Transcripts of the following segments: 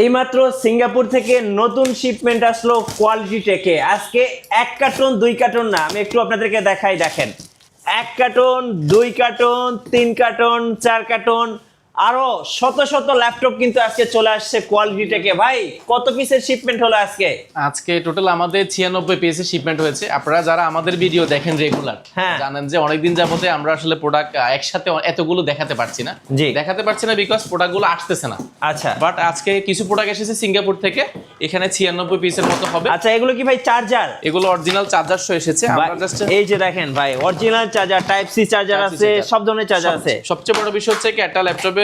এইমাত্র সিঙ্গাপুর থেকে নতুন শিপমেন্ট আসলো কোয়ালিটি টেকে। আজকে 1 কার্টন 2 কার্টন না, আমি একটু আপনাদেরকে দেখাই। দেখেন, 1 কার্টন 2 কার্টন 3 কার্টন 4 কার্টন আরো শত শত ল্যাপটপ কিন্তু আজকে চলে আসছে কোয়ালিটি টেকে। ভাই, কত পিসের শিপমেন্ট হলো আজকে? আজকে টোটাল আমাদের 96 পিসের শিপমেন্ট হয়েছে। আপনারা যারা আমাদের ভিডিও দেখেন রেগুলার জানেন যে অনেকদিন যাবতে আমরা আসলে প্রোডাক্ট একসাথে এতগুলো দেখাতে পারছি না। বিকজ প্রোডাক্টগুলো আসতেছে না। আচ্ছা, বাট আজকে কিছু প্রোডাক্ট এসেছে সিঙ্গাপুর থেকে, এখানে 96 পিসের মতো হবে। আচ্ছা, এগুলো কি ভাই চার্জার? এগুলো অরিজিনাল চার্জার সহ এসেছে। আমরা জাস্ট এই যে দেখেন ভাই, original charger, type C charger আছে, সব ধরনের চার্জার আছে। সবচেয়ে বড় বিষয় হচ্ছে কি, একটা ল্যাপটপে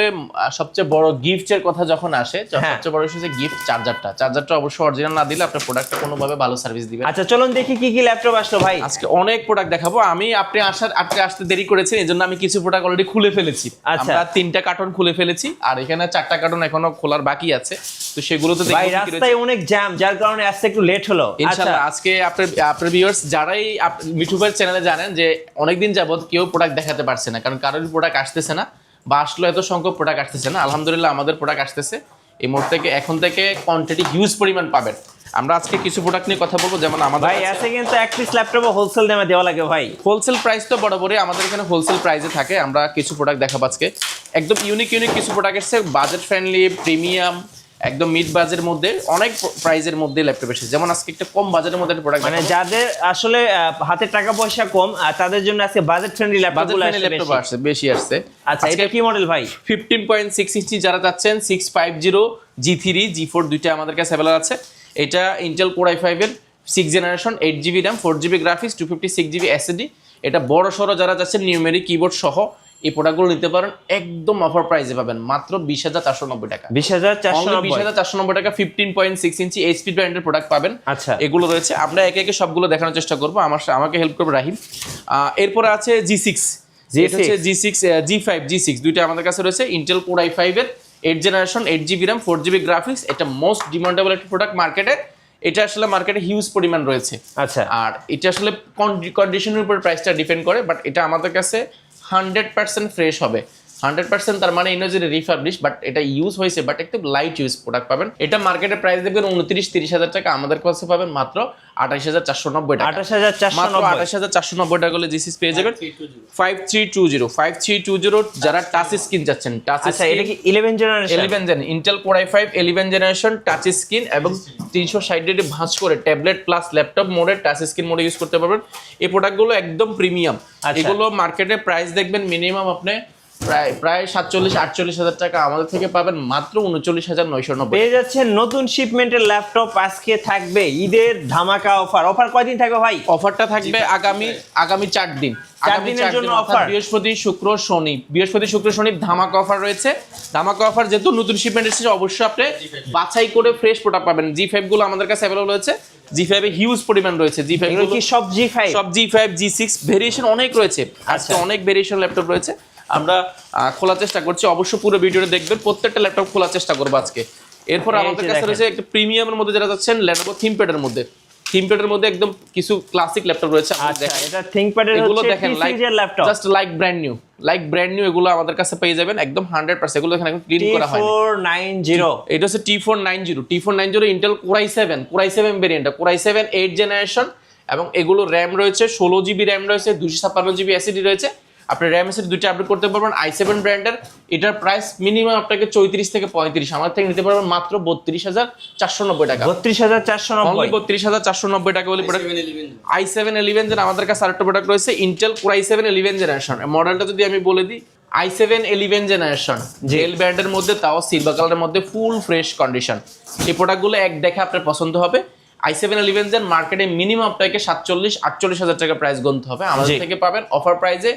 সবচেয়ে বড় গিফটের কথা যখন আসে, সবচেয়ে বড় বিষয় হচ্ছে গিফট চার্জারটা অবশ্যই অরিজিনাল না দিলে আপনার প্রোডাক্টটা কোনোভাবে ভালো সার্ভিস দিবে। আচ্ছা, চলুন দেখি কি কি ল্যাপটপ আসলো ভাই। আজকে অনেক প্রোডাক্ট দেখাবো। আপনি আসতে দেরি করেছেন, এজন্য আমি কিছু প্রোডাক্ট অলরেডি খুলে ফেলেছি। আমরা 3টা কার্টন খুলে ফেলেছি, আর এখানে 4টা কার্টন এখনো খোলার বাকি আছে। তো সেগুলো তো ভাই, রাস্তায় অনেক জ্যাম, যার কারণে আসতে একটু লেট হলো। ইনশাআল্লাহ আজকে আপনার ভিউয়ার্স যারাই মিঠু ভাইয়ের চ্যানেলে জানেন যে অনেকদিন যাবত কেউ প্রোডাক্ট দেখাতে পারছে না, কারণ কারোর প্রোডাক্ট আসতেছে না, বা আসলে এত সংখ্যক প্রোডাক্ট আসতেছে না। আলহামদুলিল্লাহ আমাদের প্রোডাক্ট আসতেছে। এই মুহূর্তে এখন থেকে কোয়ান্টিটি হিউজ পরিমাণ পাবেন। আমরা আজকে কিছু প্রোডাক্ট নিয়ে কথা বলবো, যেমন আমাদের ভাই আছে কিন্তু এক পিস ল্যাপটপ হোলসেল দামে দেওয়া লাগে ভাই। হোলসেল প্রাইস তো বরাবরই আমাদের এখানে হোলসেল প্রাইসে থাকে। আমরা কিছু প্রোডাক্ট দেখাবো আজকে, একদম ইউনিক কিছু প্রোডাক্ট এসেছে, বাজেট ফ্রেন্ডলি, প্রিমিয়াম, একদম মিড বাজেটের মধ্যে, অনেক প্রাইজের মধ্যে ল্যাপটপ এসেছে। যেমন আজকে একটা কম বাজেটের মধ্যে একটা প্রোডাক্ট, মানে যাদের আসলে হাতে টাকা পয়সা কম, তাদের জন্য আজকে বাজেট ফ্রেন্ডলি ল্যাপটপগুলো বেশি আসছে। আচ্ছা, এটা কি মডেল ভাই? 15.6 ইঞ্চি যারা চাচ্ছেন, 650 G3 G4 দুইটা আমাদের কাছে अवेलेबल আছে। এটা ইন্টেল কোর i5 এর 6 generation, 8GB RAM, 4GB graphics, 256GB SSD। এটা বড় সরো যারা চাচ্ছেন নিউমেরিক কিবোর্ড সহ এই প্রোডাক্টগুলো নিতে পারেন, একদম অফার প্রাইসে পাবেন মাত্র 20,490 টাকা। 20,490 টাকা 15.6 ইঞ্চি এইচপি ব্র্যান্ডের প্রোডাক্ট পাবেন। আচ্ছা, এগুলো রয়েছে, আমরা একে একে সবগুলো দেখানোর চেষ্টা করবো। আমাকে হেল্প করবে রাহিম। এরপরে আছে G6, G5 G6 দুইটা আমাদের কাছে রয়েছে। ইন্টেল কোর i5 এর 8 generation, 8GB RAM, 4GB graphics. এটা মোস্ট ডিমান্ডেবল একটা প্রোডাক্ট মার্কেটে। এটা আসলে মার্কেটে হিউজ পরিমাণ রয়েছে। আচ্ছা, আর এটা আসলে কন্ডিশনের উপর প্রাইসটা ডিপেন্ড করে, বাট এটা আমাদের কাছে 100% ফ্রেশ হবে। 100% তার মানে এই নয় যে রিফার্বিশ, বাট এটা ইউজ হয়েছে, বাট একদম লাইট ইউজ প্রোডাক্ট পাবেন। এটা মার্কেটের প্রাইস দেখবেন 29-30 হাজার টাকা, আমাদের কাছে পাবেন মাত্র 28,490 টাকা। 28,490 টাকা হলে G6 পেয়ে যাবেন। 5320 যারা টাচ স্ক্রিন যাচ্ছেন, আচ্ছা, এটা কি 11 generation? Intel core i5 11 generation, touch screen এবং 360 ডিগ্রি ভাঁজ করে ট্যাবলেট প্লাস ল্যাপটপ মোডে, টাচ স্ক্রিন মোডে ইউজ করতে পারবেন। এই প্রোডাক্টগুলো একদম প্রিমিয়াম। এগুলো মার্কেটে প্রাইস দেখবেন মিনিমাম আপনি প্রায় 47-48 হাজার টাকা, আমাদের থেকে পাবেন মাত্র 39,990। পেয়ে যাচ্ছেন নতুন শিপমেন্টের ল্যাপটপ। আজকে থাকবে ঈদের ধামাকা অফার কয়দিন থাকবে ভাই? অফারটা থাকবে আগামী 4 দিন। 4 দিনের জন্য অফার। বৃহস্পতি শুক্র শনি ধামাকা অফার রয়েছে। ধামাকা অফার যেহেতু নতুন শিপমেন্ট এসেছে, অবশ্যই আপনি বাছাই করে ফ্রেশ প্রোডাক্ট পাবেন। G5 গুলো আমাদের কাছে अवेलेबल রয়েছে। G5 এ হিউজ পরিমাণ রয়েছে। G5 গুলো কি সব G5 G6 ভেরিয়েশন অনেক রয়েছে। আজকে অনেক ভেরিয়েশন ল্যাপটপ রয়েছে, আমরা খোলার চেষ্টা করছি। অবশ্যই পুরো ভিডিওটা দেখবেন, প্রত্যেকটা ল্যাপটপ খোলার চেষ্টা করবো আজকে। এরপর আমাদের কাছে রয়েছে একটা প্রিমিয়ামের মধ্যে যারা যাচ্ছেন, Lenovo ThinkPad-এর মধ্যে। ThinkPad-এর মধ্যে একদম কিছু ক্লাসিক ল্যাপটপ রয়েছে। আচ্ছা, এটা ThinkPad-এর এগুলো হচ্ছে দেখেন laptop, just like brand new এগুলো আমাদের কাছে পেয়ে যাবেন একদম 100%। এগুলো এখানে ক্লিন করা হয়। T490 এটা হচ্ছে T490 ইন্টেল কোর i7 ভেরিয়েন্টটা, কোর i7 8 জেনারেশন, এবং এগুলো RAM রয়েছে 16GB RAM রয়েছে, 256GB SSD রয়েছে। আপনি RAM এর দুইটা আপডেট করতে পারবেন। i7 ব্র্যান্ডের এটার প্রাইস মিনিমাম আপনাকে 34 থেকে 35, আমার থেকে নিতে পারবেন মাত্র 32,490 টাকা। 32,490 টাকা বলে প্রোডাক্ট। i7 11 যেন আমাদের কাছে আরেকটা প্রোডাক্ট রয়েছে, ইন্টেল কোর i7 11 জেনারেশন। মডেলটা যদি আমি বলে দিই, i7 11 জেনারেশন, জেল ব্র্যান্ডের মধ্যে, তাও সিলভার কালারের মধ্যে, ফুল ফ্রেশ কন্ডিশন। এই প্রোডাক্টগুলো এক দেখে আপনার পছন্দ হবে। i7 11 জেন মার্কেটে মিনিমাম আপনাকে 47-48 হাজার টাকা প্রাইস গুনতে হবে, আমাদের থেকে পাবেন অফার প্রাইসে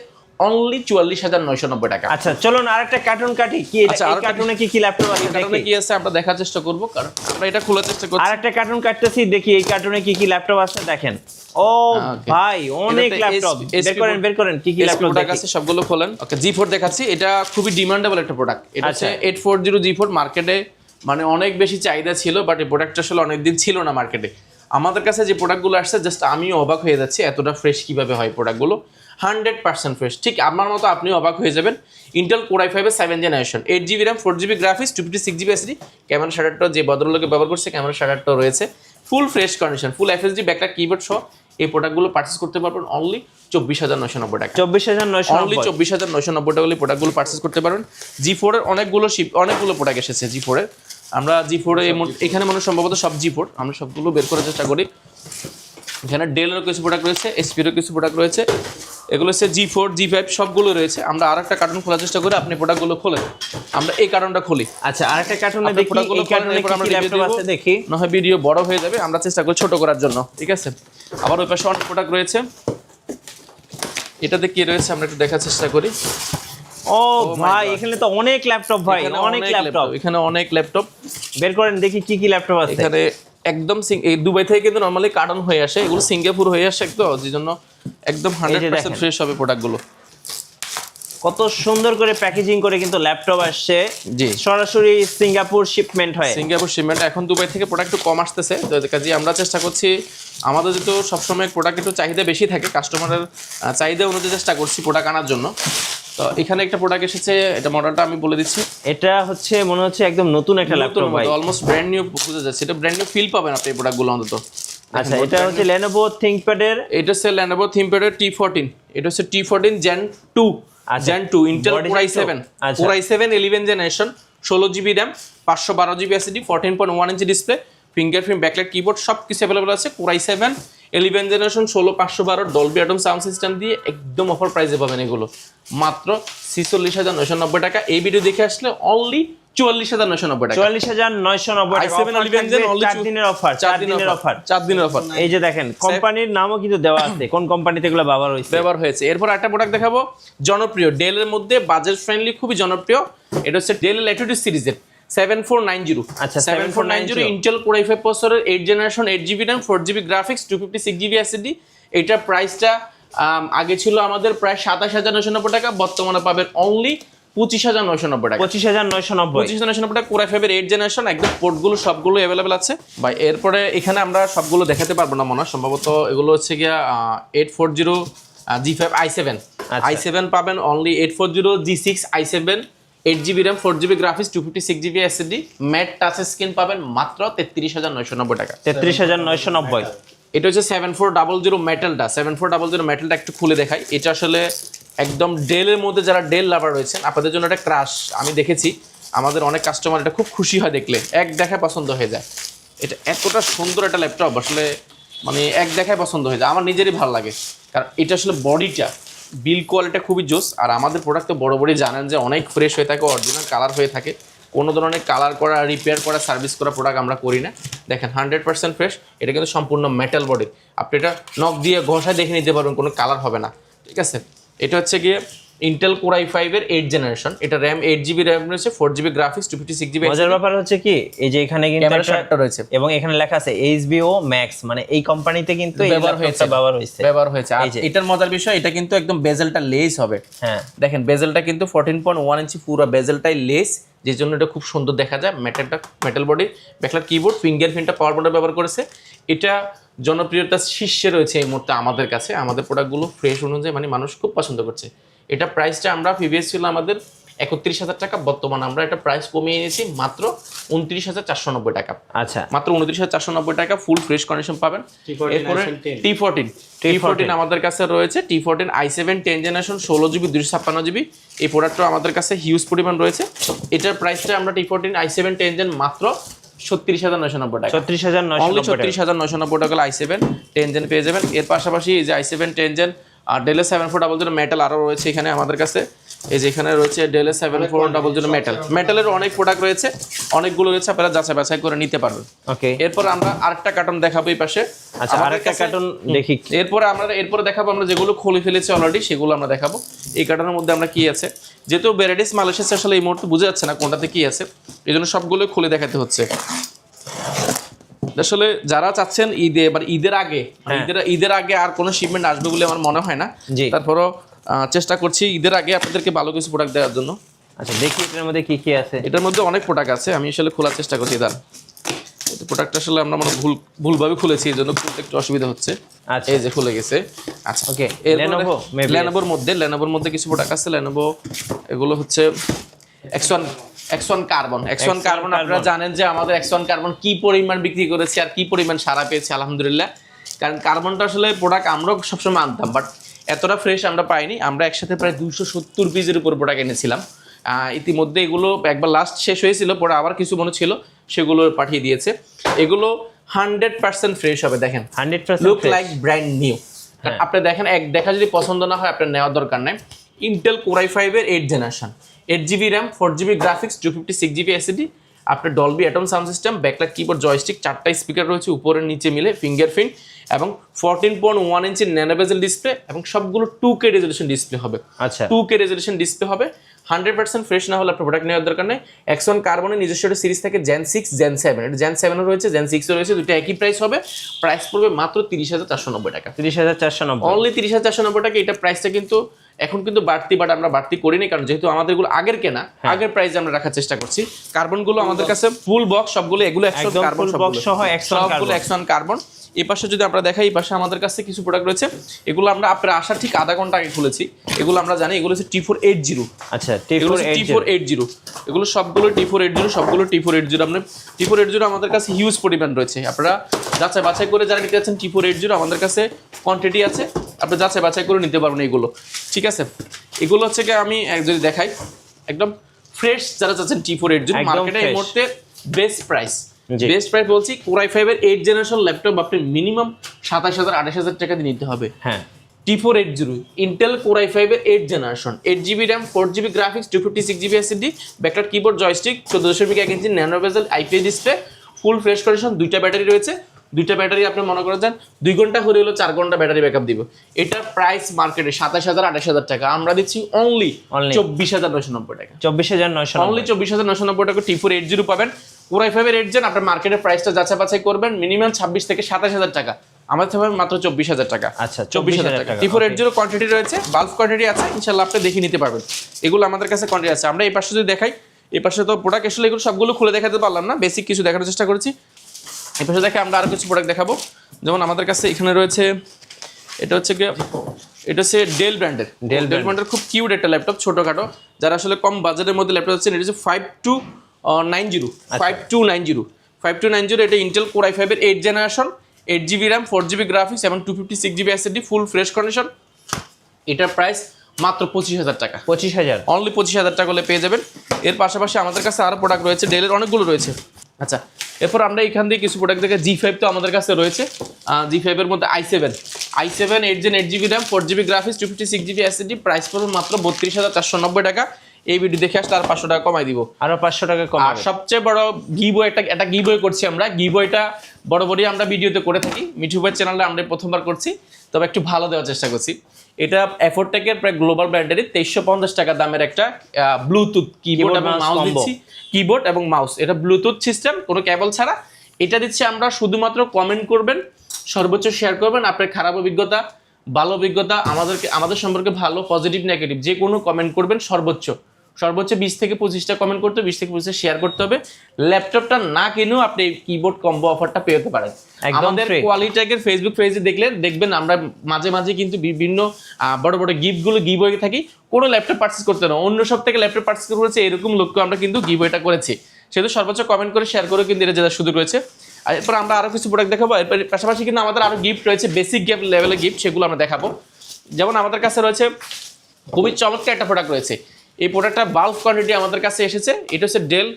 অনলি 44,990 টাকা। আচ্ছা, চলুন আরেকটা কার্টুন কাটি। কি এই কার্টুনে কি ল্যাপটপ আছে? কার্টুনে কি আছে আমরা দেখার চেষ্টা করব, কারণ আমরা এটা খোলার চেষ্টা করছি। আরেকটা কার্টুন কাটতেছি, দেখি এই কার্টুনে কি ল্যাপটপ আছে দেখেন। ও ভাই, অনেক ল্যাপটপ। বের করেন কি ল্যাপটপ আছে, সবগুলো খোলেন। ওকে, G4 দেখাচ্ছি। এটা খুবই ডিমান্ডেবল একটা প্রোডাক্ট। এটা হচ্ছে 840 G4, মার্কেটে মানে অনেক বেশি চাহিদা ছিল, বাট এই প্রোডাক্টটা আসলে অনেকদিন ছিল না মার্কেটে। আমাদের কাছে যে প্রোডাক্টগুলো আসছে, জাস্ট আমিও অবাক হয়ে যাচ্ছি এতটা ফ্রেশ কিভাবে হয় প্রোডাক্টগুলো। 100% ফ্রেশ, ঠিক আমার মতো আপনিও অবাক হয়ে যাবেন। ইন্টেল কোর i5 এর 7 generation, 8GB RAM, 4GB graphics, 256GB SSD। Camera শাটারটা যে ভদ্রলোকে ব্যবহার করছে ক্যামেরা শাটারটা রয়েছে full fresh condition, full FSD backlight keyboard সহ। এই প্রোডাক্টগুলো পারচেজ করতে পারবেন অনলি 24,990 টাকা। 24,990 অনলি 24,990 টাকা হলে প্রোডাক্টগুলো পারচেজ করতে পারবেন। G4 এর অনেকগুলো প্রোডাক্ট এসেছে G4 এর। আমরা G4 এর এখানে মনে হয় সম্ভবত সব G4, আমরা সবগুলো বের করার চেষ্টা করি। এখানে ডেলের কিছু প্রোডাক্ট রয়েছে, এসপির কিছু প্রোডাক্ট রয়েছে, এগুলো হচ্ছে G4 G5 সবগুলো রয়েছে। আমরা আরেকটা কার্টুন খোলার চেষ্টা করি, আপনি প্রোডাক্টগুলো খোলেন, আমরা এই কার্টুনটা খুলি। আচ্ছা, আরেকটা কার্টুনে দেখি, এই কার্টুনে কি কি ল্যাপটপ আছে দেখি। না হয় ভিডিও বড় হয়ে যাবে, আমরা চেষ্টা করি ছোট করার জন্য, ঠিক আছে। আবার ওই পাশে অনেক প্রোডাক্ট রয়েছে, এটাতে কি রয়েছে আমরা একটু দেখার চেষ্টা করি। ও ভাই, এখানে তো অনেক ল্যাপটপ ভাই, অনেক ল্যাপটপ। এখানে অনেক ল্যাপটপ বের করেন দেখি কি কি ল্যাপটপ আছে। এখানে একদম এই দুবাই থেকে কিন্তু নরমালি কার্টন হয়ে আসে, এগুলো সিঙ্গাপুর হয়ে আসে তো, যেজন্য একদম 100% ফ্রেশ হবে প্রোডাক্টগুলো। কত সুন্দর করে প্যাকেজিং করে কিন্তু ল্যাপটপ আসছে, জি সরাসরি সিঙ্গাপুর শিপমেন্ট হয়। সিঙ্গাপুর শিপমেন্ট, এখন দুবাই থেকে প্রোডাক্ট একটু কম আসতেছে, তো কাজে আমরা চেষ্টা করছি, আমাদের যেহেতু সবসময় প্রোডাক্ট একটু চাহিদা বেশি থাকে, কাস্টমারের চাহিদা অনুযায়ী চেষ্টা করছি প্রোডাক্ট আনার জন্য। তো এখানে একটা প্রোডাক্ট এসেছে, এটা মডেলটা আমি বলে দিচ্ছি। এটা হচ্ছে মনে হচ্ছে একদম নতুন একটা ল্যাপটপ ভাই, অলমোস্ট ব্র্যান্ড নিউ বোঝা যাচ্ছে, এটা ব্র্যান্ড নিউ ফিল পাবেন আপনি এই প্রোডাক্টগুলো অন্তত। আচ্ছা, এটা হচ্ছে Lenovo ThinkPad এর, এটা হচ্ছে Lenovo ThinkPad এর T14, এটা হচ্ছে T14 Gen 2, Gen 2 Intel Core i7, Core i7 11 generation, 16GB RAM, 512GB SSD, 14.1 inch display, fingerprint backlight keyboard সব কিছু অ্যাভেলেবল আছে। Core i7 11 generation, 16/512 Dolby atom sound system দিয়ে একদম অফার প্রাইসে পাবেন এগুলো মাত্র 46,990 টাকা। এই ভিডিও দেখে আসলে অনলি 44,990 টাকা। 44,990 টাকা। 4 দিনের অফার, 4 দিনের অফার। এই যে দেখেন, কোম্পানির নামও কিন্তু দেওয়া আছে, কোন কোম্পানিতে এগুলো ব্যবহার হয়েছে। এরপর একটা প্রোডাক্ট দেখাবো, জনপ্রিয় ডেলের মধ্যে বাজেট ফ্রেন্ডলি, খুবই জনপ্রিয়। এটা হচ্ছে ডেল ল্যাটিটিউড সিরিজের 7490। আচ্ছা, 7490 ইন্টেল কোর i5 প্রসেসরের 8 generation, 8GB RAM, 4GB graphics, 256GB SSD। এটার প্রাইসটা আগে ছিল আমাদের প্রায় 27,990 টাকা, বর্তমানে পাবেন অনলি 25,990 টাকা। 25,990 টাকা। কোর i5 এর 8 জেনারেশন, একদম পোর্টগুলো সবগুলো অ্যাভেলেবেল আছে ভাই। এরপরে এখানে আমরা সবগুলো দেখাতে পারবো না মনে হয়, সম্ভবত এগুলো হচ্ছে গিয়া 840 G5 i7, i7 পাবেন only 840 G6 i7, 8GB RAM, 4GB graphics, 256GB SSD, mat touch screen পাবেন মাত্র 33,990 টাকা। 33,990। এটা হচ্ছে 7400 মেটালটা, 7400 মেটালটা একটু খুলে দেখাই। এটা আসলে একদম ডেলের মধ্যে যারা ডেল লাভার রয়েছেন আপনাদের জন্য একটা ক্রাশ। আমি দেখেছি আমাদের অনেক কাস্টমার এটা খুব খুশি হয় দেখলে, এক দেখায় পছন্দ হয়ে যায়। এটা এতটা সুন্দর একটা ল্যাপটপ, আসলে মানে এক দেখায় পছন্দ হয়ে যায়, আমার নিজেরই ভালো লাগে। কারণ এটা আসলে বডিটা, বিল কোয়ালিটি খুবই জোস। আর আমাদের প্রোডাক্ট তো বড় বড়ই জানেন যে অনেক ফ্রেশ হয়ে থাকে, অরিজিনাল কালার হয়ে থাকে, কোনো ধরনের কালার করা, রিপেয়ার করা, সার্ভিস করা প্রোডাক্ট আমরা করি না। দেখেন 100% ফ্রেশ। এটা কিন্তু সম্পূর্ণ মেটাল বডি, আপনি এটা নখ দিয়ে ঘষায় দেখে নিতে পারবেন, কোনো কালার হবে না, ঠিক আছে। এটা হচ্ছে গিয়ে ইন্টেল কোর i5 এর 8 জেনারেশন, এটা RAM 8GB RAM রয়েছে, 4GB গ্রাফিক্স, 256GB। মজার ব্যাপার হচ্ছে কি, এই যে এখানে কিন্তু ক্যামেরা শাটারটা রয়েছে এবং এখানে লেখা আছে HBO Max, মানে এই কোম্পানিতে কিন্তু এই ল্যাপটপটা ব্যবহার হয়েছে। আর এটার মজার বিষয়, এটা কিন্তু একদম বেজেলটা লেস হবে। হ্যাঁ, দেখেন বেজেলটা কিন্তু 14.1 ইঞ্চি, পুরো বেজেলটাই লেস, যে জন্য এটা খুব সুন্দর দেখা যায়। মেটাল বডি, ব্যাকলাইট কিবোর্ড, ফিঙ্গারপ্রিন্টটা পাওয়ার বটন ব্যবহার করেছে। এটা জনপ্রিয়তার শীর্ষে রয়েছে এই মুহূর্তে আমাদের কাছে। আমাদের প্রোডাক্টগুলো ফ্রেশ অনুযায়ী মানে মানুষ খুব পছন্দ করছে। এটা প্রাইসটা আমরা প্রিভিয়াস ছিল আমাদের 31,000 টাকা, বর্তমানে আমরা এটা প্রাইস কমিয়ে নিয়েছি মাত্র 29,490 টাকা। আচ্ছা, মাত্র 29,490 টাকা, ফুল ফ্রেশ কন্ডিশন পাবেন। এরপরে T14 আমাদের কাছে রয়েছে, T14 i7 10 generation, 16GB 256GB। এই প্রোডাক্টটা আমাদের কাছে হিউজ পরিমাণ রয়েছে। এটার প্রাইসটা আমরা T14 i7 10 জেন মাত্র 36,990 টাকা। 36,990 টাকা i7 10 জেন পেয়ে যাবেন। এর পাশাপাশি এই যে i7 10 জেন আর ডেলের 7400 মেটাল আরও রয়েছে এখানে আমাদের কাছে। এই যে এখানে রয়েছে ডেলের 7400 মেটালের অনেক প্রোডাক্ট রয়েছে, অনেকগুলো রয়েছে, আপনারা যাচাই বাছাই করে নিতে পারবেন। ওকে, এরপর আমরা আরেকটা কার্টন দেখাবো এই পাশে। আচ্ছা, আরেকটা কার্টন দেখি। এরপরে দেখাবো আমরা যেগুলো খুলে ফেলেছি অলরেডি, সেগুলো আমরা দেখাবো। এই কার্টনের মধ্যে আমরা কি আছে, যেহেতু ভ্যারাইটিস মাল এসেছে আসলে এই মুহূর্তে বোঝা যাচ্ছে না কোনটাতে কি আছে, এই জন্য সবগুলো খুলে দেখাতে হচ্ছে। আসলে যারা চাচ্ছেন ঈদের আগে আর কোনো শিপমেন্ট আসবে বলে আমার মনে হয় না, তারপরও চেষ্টা করছি ঈদের আগে আপনাদেরকে ভালো কিছু প্রোডাক্ট দেওয়ার জন্য। আচ্ছা, দেখি এটার মধ্যে কি কি আছে। এটার মধ্যে অনেক প্রোডাক্ট আছে, আমি আসলে খোলার চেষ্টা করছি। প্রোডাক্ট আসলে আমরা মনে ভুলভাবে খুলেছি, এই জন্য খুলতে একটু অসুবিধা হচ্ছে। আচ্ছা এই যে খুলে গেছে। আচ্ছা ওকে, Lenovo maybe লেনোভোর মধ্যে কিছু প্রোডাক্ট আছে। Lenovo এগুলো হচ্ছে X1 কার্বন। আপনারা জানেন যে আমাদের X1 কার্বন কি পরিমাণ বিক্রি করেছে আর কি পরিমাণ সাড়া পেয়েছে আলহামদুলিল্লাহ। কারণ কার্বনটা আসলে প্রোডাক্ট আমরাও সবসময় আনতাম, বাট এতটা ফ্রেশ আমরা পাইনি। আমরা একসাথে প্রায় 270 পিসের উপর প্রোডাক্ট এনেছিলাম। ইতিমধ্যে এগুলো একবার লাস্ট শেষ হয়েছিল, পরে আবার কিছু মনে ছিল সেগুলো পাঠিয়ে দিয়েছে। এগুলো 100% ফ্রেশ হবে, দেখেন 100% লুক লাইক ব্র্যান্ড নিউ। আপনি দেখেন, দেখা যদি পছন্দ না হয় আপনার নেওয়ার দরকার নাই। ইন্টেল Core i5 এর 8th generation, 8GB RAM, 4GB graphics, 256GB SSD, আপনার Dolby atom sound system, backlight keyboard, joystick, 4টা স্পিকার রয়েছে উপরে নিচে মিলে, ফিঙ্গারপ্রিন্ট এবং 14.1 ইঞ্চি ন্যানো বেজেল ডিসপ্লে এবং সবগুলো 2K রেজোলিউশন ডিসপ্লে হবে। আচ্ছা 2K রেজোলিউশন ডিসপ্লে হবে। 100% ফ্রেশ না হলে আপনার প্রোডাক্ট নেওয়ার দরকার নেই। X1 কার্বনের নিজস্ব একটা সিরিজ থাকে Gen 6, Gen 7, এটা Gen 7 ও রয়েছে, Gen 6 ও রয়েছে, দুটো একই প্রাইস হবে। প্রাইস পড়বে মাত্র 30,490 টাকা। 30,490 অনলি 30,490 টাকা। এটা প্রাইসটা কিন্তু এখন কিন্তু বাড়তি, বাট আমরা বাড়তি করিনি, কারণ যেহেতু আমাদের গুলো আগের কেনা, আগের প্রাইসে আমরা রাখার চেষ্টা করছি। কার্বন গুলো আমাদের কাছে ফুল বক্স সবগুলো, এগুলো X1 কার্বন সবগুলো X1 কার্বন। এই পাশে যদি আমরা দেখাই, এই পাশে আমাদের কাছে কিছু প্রোডাক্ট রয়েছে। এগুলো আমরা আপনার আসার ঠিক আধা ঘন্টা আগে খুলেছি। এগুলো আমরা জানি এগুলো হচ্ছে T480। আচ্ছা T480 এগুলো সবগুলো T480, সবগুলো T480। আপনার T480 আমাদের কাছে হিউজ পরিমাণ রয়েছে। আপনারা যাচাই বাছাই করে যারা নিতে যাচ্ছেন T480 আমাদের কাছে কোয়ান্টিটি আছে, আপনি যাচাই বাছাই করে নিতে পারবেন এগুলো, ঠিক আছে। এগুলো হচ্ছে কি আমি যদি দেখাই, একদম ফ্রেশ যারা চাচ্ছেন T480 মার্কেটে এই মুহূর্তে বেস্ট প্রাইস বলছি। Core i5 এর 8th জেনারেশন ল্যাপটপ আপনি মিনিমাম 27,000 28,000 টাকা দিয়ে নিতে হবে। হ্যাঁ T480 ইন্টেল Core i5 এর 8th generation, 8GB RAM, 4GB graphics, 256GB SSD, backlight keyboard, joystick, 14.1 ইঞ্চি ন্যানো বেজেল IPS ডিসপ্লে, ফুল ফ্রেশ কন্ডিশন, দুইটা ব্যাটারি রয়েছে। দুইটা ব্যাটারি আপনি মনে করে যান 2 ঘন্টা হলে হলো 4 ঘন্টা ব্যাটারি ব্যাকআপ দিব। এটার প্রাইস মার্কেটে 27,000 28,000 টাকা, আমরা দিচ্ছি অনলি 24,990 টাকা। 24,990 অনলি 24,990 টাকা T480 পাবেন। Core i5 এর 8th জেন আপনার মার্কেটের প্রাইসটা যাচাই বাছাই করবেন, মিনিমাম 26 থেকে 27,000 টাকা, আমাদের থেকে মাত্র 24,000 টাকা। আচ্ছা 24,000 টাকা। T480 কোয়ান্টিটি রয়েছে, বাল্ক কোয়ান্টিটি আছে, ইনশাআল্লাহ আপনি দেখে নিতে পারবেন। এগুলো আমাদের কাছে কোয়ান্টিটি আছে। আমরা এই পাশে যদি দেখাই, এই পাশে তো প্রোডাক্ট আসলে এগুলো সবগুলো খুলে দেখাতে পারলাম না, বেসিক কিছু দেখানোর চেষ্টা করেছি। এই পাশে দেখে আমরা আরো কিছু প্রোডাক্ট দেখাবো। যেমন আমাদের কাছে এখানে রয়েছে, এটা হচ্ছে ডেল ব্র্যান্ডের খুব কিউট একটা ল্যাপটপ, ছোটখাটো যারা আসলে কম বাজেটের মধ্যে ল্যাপটপ আছে। এটা হচ্ছে 5290 এটা ইন্টেল Core i5 এর 8th generation, 8GB RAM, 4GB graphics এবং 256GB SSD, ফুল ফ্রেশ কন্ডিশন। এটার প্রাইস মাত্র 25,000 টাকা। 25,000 অনলি 25,000 টাকা হলে পেয়ে যাবেন। এর পাশাপাশি আমাদের কাছে আরো প্রোডাক্ট রয়েছে, ডেলের অনেকগুলো রয়েছে। আচ্ছা, এরপর আমরা এখান থেকে কিছু প্রোডাক্ট দেখে G5 তো আমাদের কাছে রয়েছে। G5 এর মধ্যে i7 8 Gen 8GB RAM, 4GB graphics, 256GB SSD, price পড়বে মাত্র 32,490 টাকা। এই ভিডিও দেখে আসলে আর 500 টাকা কমাই দিব, আরো 500 টাকা কম। আর সবচেয়ে বড় গিভওয়ে একটা গিভওয়ে করছি আমরা। গিভওয়েটা বড় আমরা ভিডিওতে করে থাকি, মিঠু ভাইয়ের চ্যানেলে আমরা প্রথমবার করছি, তবে একটু ভালো দেওয়ার চেষ্টা করছি। এটা এফোরটেকের প্রায় গ্লোবাল ব্র্যান্ডেরই 2350 টাকা দামের একটা ব্লুটুথ কিবোর্ড এবং মাউস দিচ্ছি। কিবোর্ড এবং মাউস, এটা ব্লুটুথ সিস্টেম, কোনো কেবল ছাড়া। এটা দিচ্ছি আমরা, শুধুমাত্র কমেন্ট করবেন, সর্বোচ্চ শেয়ার করবেন, আপনার খারাপ অভিজ্ঞতা, ভালো অভিজ্ঞতা, আমাদের সম্পর্কে ভালো, পজিটিভ, নেগেটিভ যে কোনো কমেন্ট করবেন। সর্বোচ্চ 20 থেকে 25টা কমেন্ট করতে হবে, 20 থেকে 25টা শেয়ার করতে হবে। ল্যাপটপটা না কিনেও আপনি কিবোর্ড কম্বো অফারটা পেতে পারেন। আমাদের কোয়ালিটেকের ফেসবুক পেজে দেখবেন আমরা মাঝে কিন্তু বিভিন্ন বড় গিফটগুলো গিভওয়ে থাকি। কোনো ল্যাপটপ পারচেজ করতে না, অন্য সব থেকে ল্যাপটপ পারচেজ করেছে এরকম লোককে আমরা কিন্তু গিভওয়েটা করেছি। সেহেতু সর্বোচ্চ কমেন্ট করে শেয়ার করে কিন্তু এটা জেতার সুযোগ রয়েছে। আর এরপর আমরা আরো কিছু প্রোডাক্ট দেখাবো। এরপর পাশাপাশি কিন্তু আমাদের আরো গিফট রয়েছে, বেসিক গিফট লেভেলের গিফট, সেগুলো আমরা দেখাবো। যেমন আমাদের কাছে রয়েছে খুবই চমৎকার একটা প্রোডাক্ট রয়েছে। এই প্রোডাক্টটা বাল্ক কোয়ান্টিটি আমাদের কাছে এসেছে। এটা হচ্ছে ডেল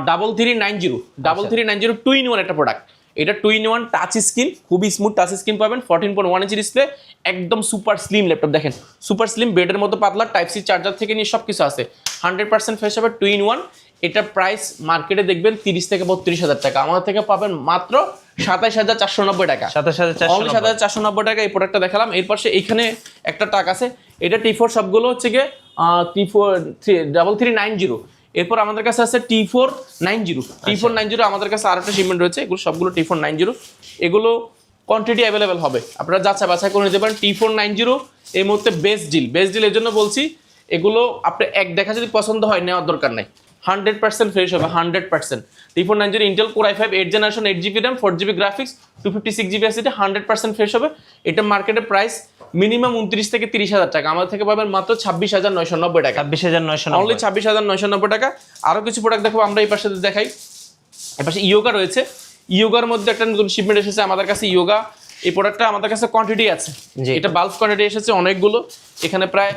3390 2-in-1 একটা প্রোডাক্ট। এটা 2-in-1 টাচ স্ক্রিন, খুবই স্মুথ টাচ স্ক্রিন পাবেন, 14.1 ইঞ্চি ডিসপ্লে, একদম সুপার স্লিম ল্যাপটপ। দেখেন সুপার স্লিম, বেডের মতো পাতলা, টাইপ সি চার্জার থেকে নিয়ে সব কিছু আছে, 100% ফ্রেশ হবে, 2-in-1। এটা প্রাইস মার্কেটে দেখবেন 30 থেকে 32,000 টাকা, আমাদের থেকে পাবেন মাত্র 27,490 টাকা। 27,490 টাকা এই প্রোডাক্টটা দেখালাম। এর পাশে এখানে একটা টাক আছে, এটা T4 সবগুলো হচ্ছে গিয়ে T4 এরপর আমাদের কাছে আছে T490 আমাদের কাছে আরেকটা শিপমেন্ট রয়েছে, এগুলো সবগুলো T490। এগুলো কোয়ান্টিটি অ্যাভেলেবেল হবে, আপনারা যাচাই বাছাই করে নিতে পারেন। T490 এই মুহূর্তে বেস্ট ডিল এর জন্য বলছি, এগুলো আপনি এক দেখা যদি পছন্দ হয় নেওয়ার দরকার নাই। 100% ফ্রেশ হবে 100%। T490 Intel Core i5 8th generation 8GB RAM 4GB graphics 256GB SSD 100% fresh হবে। এটা মার্কেটের প্রাইস মিনিমাম 29 থেকে 30,000 টাকা, আমাদের থেকে পাবেন মাত্র 26,990 টাকা। 26,990 অনলি 26,990 টাকা। আরো কিছু প্রোডাক্ট দেখো আমরা এই পাশে দেখাই। এই পাশে ইয়োগা রয়েছে, ইয়োগার মধ্যে একটা নতুন শিপমেন্ট এসেছে আমাদের কাছে। ইয়োগা এই প্রোডাক্টটা আমাদের কাছে কোয়ান্টিটি আছে, এটা বাল্ক কোয়ান্টিটি এসেছে অনেকগুলো, এখানে প্রায়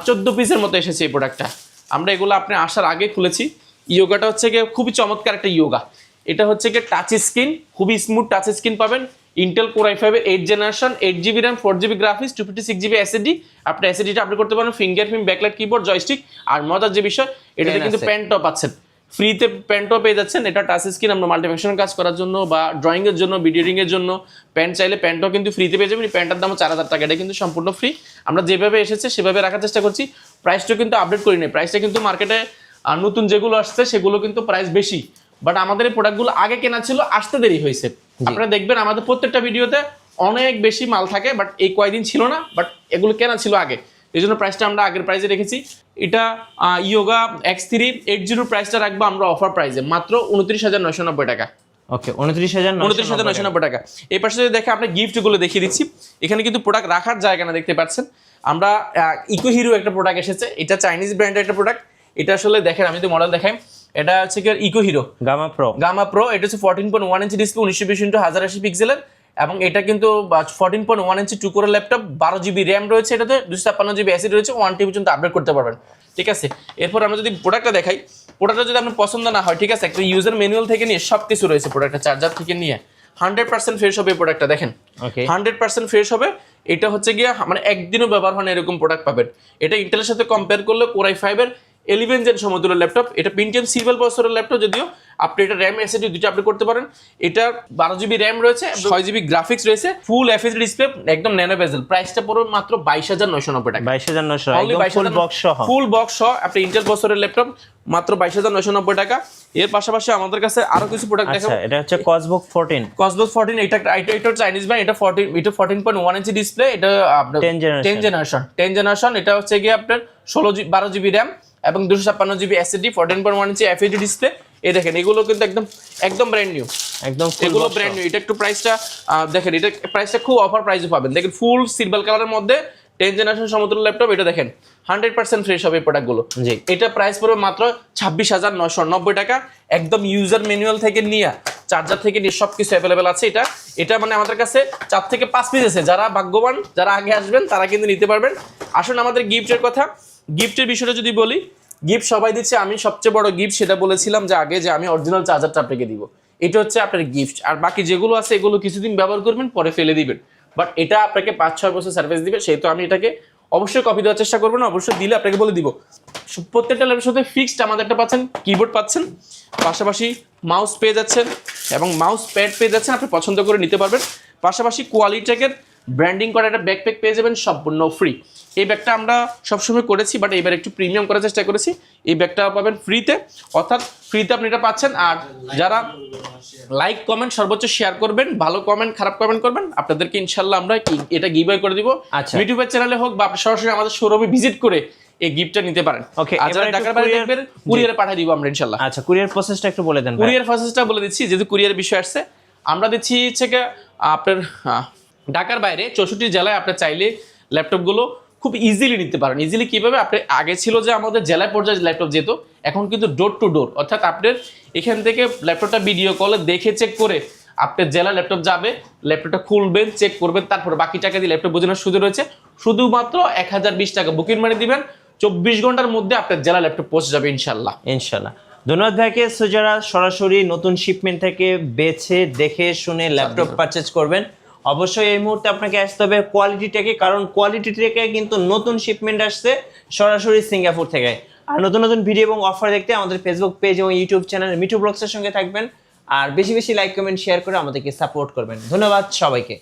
14 পিসের মতো এসেছে এই প্রোডাক্টটা। আমরা এগুলো আপনি আসার আগে খুলেছি। ইয়োগাটা হচ্ছে গিয়ে খুবই চমৎকার একটা ইয়োগা, এটা হচ্ছে গিয়ে টাচ স্ক্রিন, খুবই স্মুথ টাচ স্ক্রিন পাবেন। ইন্টেল কোর i5 এর 8th generation 8GB RAM 4GB graphics 256GB SSD। আপনি SSDটা আপডেট করতে পারেন, ফিঙ্গারপ্রিন্ট, ব্যাকলাইট, কিবোর্ড, জয়স্টিক। আর মজার যে বিষয়, এটাতে কিন্তু পেন টপ পাচ্ছেন, ফ্রিতে পেন টপ পেয়ে যাচ্ছেন। এটা টাচ স্ক্রিন, আমরা মাল্টিফাংশনাল কাজ করার জন্য বা ড্রয়িং এর জন্য, ভিডিও এডিটিং এর জন্য পেন চাইলে পেন টপ কিন্তু ফ্রিতে পেয়ে যাবেন। এই পেনটার দাম 4,000 টাকা, এটা কিন্তু সম্পূর্ণ ফ্রি। আমরা যেভাবে এসেছে সেভাবে রাখার চেষ্টা করছি, প্রাইসটা কিন্তু আপডেট করি নাই। প্রাইসটা কিন্তু মার্কেটে নতুন যেগুলো আসছে সেগুলো কিন্তু প্রাইস বেশি, বাট আমাদের এই প্রোডাক্টগুলো আগে কেনা ছিল, আসতে দেরি হয়েছে। আপনারা দেখবেন আমাদের প্রত্যেকটা ভিডিওতে অনেক বেশি মাল থাকে, বাট এই কয়েকদিন ছিল না, বাট এগুলো কেনা ছিল আগে, এই জন্য প্রাইসটা আমরা আগের প্রাইসে রেখেছি। এটা ইয়োগা X380 প্রাইসটা রাখবো আমরা অফার প্রাইসে মাত্র 29,990 টাকা। ওকে, 29,990 টাকা। এই পাশে যদি দেখে আপনি গিফটগুলো দেখিয়ে দিচ্ছি, এখানে কিন্তু প্রোডাক্ট রাখার জায়গা না, দেখতে পাচ্ছেন। আমরা ইকো হিরো একটা প্রোডাক্ট এসেছে, এটা চাইনিজ ব্র্যান্ডের একটা প্রোডাক্ট। এটা আসলে দেখেন, আমি যদি মডেল দেখাই, এটা হচ্ছে কি ইকো হিরো গামা প্রো। এটা হচ্ছে 14.1 ইঞ্চি ডিসপ্লে, 1920x1080 পিক্সেলের, এবং এটা কিন্তু 14.1 ইঞ্চি 2 কোরের ল্যাপটপ, 12GB র্যাম রয়েছে, এটাতে 256GB SSD রয়েছে, 1TB পর্যন্ত আপডেট করতে পারবেন। ঠিক আছে, এরপর আমরা যদি প্রোডাক্টটা দেখাই, প্রোডাক্টটা যদি আপনার পছন্দ না হয়, ঠিক আছে, একটা ইউজার ম্যানুয়াল থেকে নিয়ে সব কিছু রয়েছে, প্রোডাক্টটা চার্জার থেকে নিয়ে 100% ফ্রেশ হবে। এই প্রোডাক্টটা দেখেন 100% ফ্রেশ হবে। এটা হচ্ছে গিয়ে মানে একদিনও ব্যবহার হয় না এরকম প্রোডাক্ট পাবেন। এটা ইন্টেলের সাথে কম্পেয়ার করলে কোর i5 এর 11 জেন সমতুল্য ল্যাপটপ। এটা Pentium সিরিয়াল প্রসেসরের ল্যাপটপ, যদিও আপনি এটা র্যাম SSD দুটো আপডেট করতে পারেন। এটা 12GB র্যাম রয়েছে, 6GB গ্রাফিক্স রয়েছে, ফুল FHD ডিসপ্লে, একদম ন্যানো বেজেল। প্রাইসটা পড়বে মাত্র 22,990 টাকা। 22,990 একদম ফুল বক্স সহ। ফুল বক্স সহ আপনি ইন্টেল প্রসেসরের ল্যাপটপ মাত্র 22,990 টাকা। এর পাশাপাশি আমাদের কাছে আরো কিছু প্রোডাক্ট দেখাবো। আচ্ছা, এটা হচ্ছে কসবুক 14 এটা চাইনিজ ব্র্যান্ড। এটা 14.1 ইঞ্চি ডিসপ্লে, এটা আপনার 10 জেনারেশন। এটা হচ্ছে গিয়ে আপনার 12GB র্যাম এবং 256GB SSD, 14.1 ইঞ্চি FHD ডিসপ্লে। এই দেখেন, এগুলো কিন্তু একদম ব্র্যান্ড নিউ, এগুলো ব্র্যান্ড নিউ। এটা একটু প্রাইসটা দেখেন, এটা প্রাইসটা খুব অফার প্রাইসে পাবেন। দেখেন, ফুল সিলভার কালারের মধ্যে 10 জেনারেশন সমতুল্য ল্যাপটপ। এটা দেখেন 100% ফ্রেশ হবে এই প্রোডাক্টগুলো। এটা প্রাইস পড়বে মাত্র 26,990 টাকা। একদম ইউজার ম্যানুয়াল থেকে নিয়ে, চার্জার থেকে নিয়ে সবকিছু অ্যাভেলেবেল আছে। এটা মানে আমাদের কাছে 4 থেকে 5 পিস আছে। যারা ভাগ্যবান, যারা আগে আসবেন, তারা কিন্তু নিতে পারবেন। আসুন আমাদের গিফটের কথা, গিফটের বিষয়টা যদি বলি, গিফট সবাই দিচ্ছে, আমি সবচেয়ে বড় গিফট সেটা বলেছিলাম যে আগে, যে আমি অরিজিনাল চার্জারটা আপনাকে দিব। এটা হচ্ছে আপনার গিফট। আর বাকি যেগুলো আছে এগুলো কিছুদিন ব্যবহার করবেন, পরে ফেলে দিবেন, বাট এটা আপনাকে 5-6 বছর সার্ভিস দিবে। সেহেতু আমি এটাকে অবশ্যই কপি দেওয়ার চেষ্টা করবেন, অবশ্যই দিলে আপনাকে বলে দিব। প্রত্যেকটা ল্যাপটপের সাথে ফিক্সড আমাদের একটা পাচ্ছেন, কিবোর্ড পাচ্ছেন, পাশাপাশি মাউস পেয়ে যাচ্ছেন এবং মাউস প্যাড পেয়ে যাচ্ছেন, আপনি পছন্দ করে নিতে পারবেন। পাশাপাশি কোয়ালিটেকের ব্র্যান্ডিং করা একটা ব্যাকপ্যাক পেয়ে যাবেন, সম্পূর্ণ ফ্রি। এই ব্যাগটা আমরা সবসময় করেছি, বাট এবার একটু প্রিমিয়াম করার চেষ্টা করেছি। এই ব্যাগটা পাবেন ফ্রিতে, অর্থাৎ ফ্রিতে আপনি এটা পাচ্ছেন। আর যারা লাইক, কমেন্ট, সর্বোচ্চ শেয়ার করবেন, ভালো কমেন্ট, খারাপ কমেন্ট করবেন, আপনাদেরকে ইনশাল্লাহ আমরা এটা গিভঅ্যাওয়ে করে দিব। ইউটিউবের চ্যানেলে হোক বা আপনি সরাসরি আমাদের শোরুমে ভিজিট করে এই গিফটটা নিতে পারেন। ওকে, আর যারা ঢাকার বাইরে দেখবেন, কুরিয়ারে পাঠিয়ে দিব আমরা ইনশাল্লাহ। আচ্ছা, কুরিয়ার প্রসেসটা একটু বলে দেন। কুরিয়ার প্রসেসটা বলে দিচ্ছি, যেহেতু কুরিয়ার বিষয় আসছে, আমরা দিচ্ছি হচ্ছে আপনার ঢাকার বাইরে 64 জেলায় আপনি চাইলে ল্যাপটপগুলো খুব ইজিলি নিতে পারেন। ইজিলি কিভাবে? আপনি আগে ছিল যে আমাদের জেলায় পর্যায়ে ল্যাপটপ যেত, এখন কিন্তু ডোর টু ডোর, অর্থাৎ আপনার এখান থেকে ল্যাপটপটা ভিডিও কলে দেখে চেক করে আপনার জেলা ল্যাপটপ যাবে, ল্যাপটপটা খুলবেন, চেক করবেন, তারপর বাকি টাকা দিয়ে ল্যাপটপ বোঝানোর সুযোগ রয়েছে। শুধুমাত্র 1020 টাকা বুকিং মানি দিবেন, 24 ঘন্টার মধ্যে আপনার জেলা ল্যাপটপ পৌঁছে যাবে ইনশাল্লাহ। ধন্যবাদ ভাইকে। সো যারা সরাসরি নতুন শিপমেন্ট থেকে বেছে দেখে শুনে ল্যাপটপ পারচেজ করবেন, অবশ্যই এই মুহূর্তে আপনাকে আসতে হবে কোয়ালিটি টেকে, কারণ কোয়ালিটি টেকে কিন্তু নতুন শিপমেন্ট আসছে সরাসরি সিঙ্গাপুর থেকে। আর নতুন নতুন ভিডিও এবং অফার দেখতে আমাদের ফেসবুক পেজ এবং ইউটিউব চ্যানেল মিঠু ব্লগসের সঙ্গে থাকবেন। আর বেশি বেশি লাইক, কমেন্ট, শেয়ার করে আমাদেরকে সাপোর্ট করবেন। ধন্যবাদ সবাইকে।